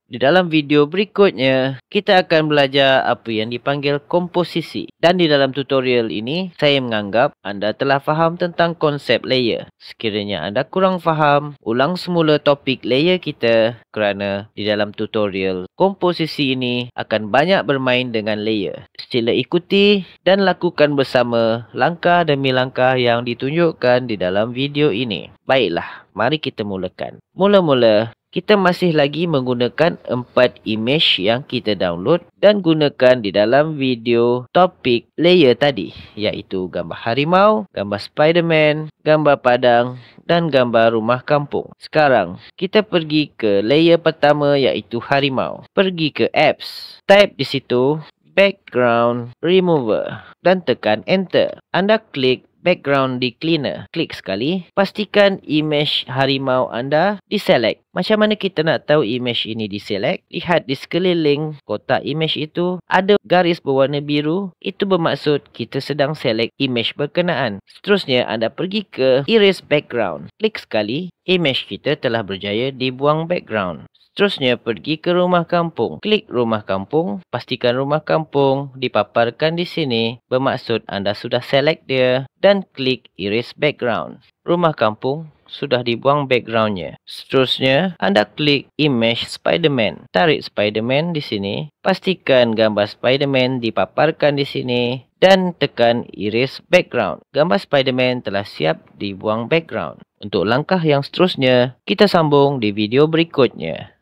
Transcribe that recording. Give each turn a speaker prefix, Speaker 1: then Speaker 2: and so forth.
Speaker 1: Di dalam video berikutnya, kita akan belajar apa yang dipanggil komposisi. Dan di dalam tutorial ini, saya menganggap anda telah faham tentang konsep layer. Sekiranya anda kurang faham, ulang semula topik layer kita kerana di dalam tutorial komposisi ini akan banyak bermain dengan layer. Sila ikuti dan lakukan bersama langkah demi langkah yang ditunjukkan di dalam video ini. Baiklah, mari kita mulakan. Mula-mula, kita masih lagi menggunakan 4 image yang kita download dan gunakan di dalam video topik layer tadi, iaitu gambar harimau, gambar Spiderman, gambar padang dan gambar rumah kampung. Sekarang, kita pergi ke layer pertama iaitu harimau. Pergi ke apps, type di situ background remover dan tekan enter. Anda klik background di cleaner. Klik sekali. Pastikan image harimau anda diselect. Macam mana kita nak tahu image ini diselect? Lihat di sekeliling kotak image itu ada garis berwarna biru. Itu bermaksud kita sedang select image berkenaan. Seterusnya anda pergi ke erase background. Klik sekali. Image kita telah berjaya dibuang background. Seterusnya pergi ke rumah kampung. Klik rumah kampung. Pastikan rumah kampung dipaparkan di sini. Bermaksud anda sudah select dia. Dan klik erase background. Rumah kampung sudah dibuang backgroundnya. Seterusnya anda klik image Spiderman. Tarik Spiderman di sini. Pastikan gambar Spiderman dipaparkan di sini. Dan tekan erase background. Gambar Spiderman telah siap dibuang background. Untuk langkah yang seterusnya, kita sambung di video berikutnya.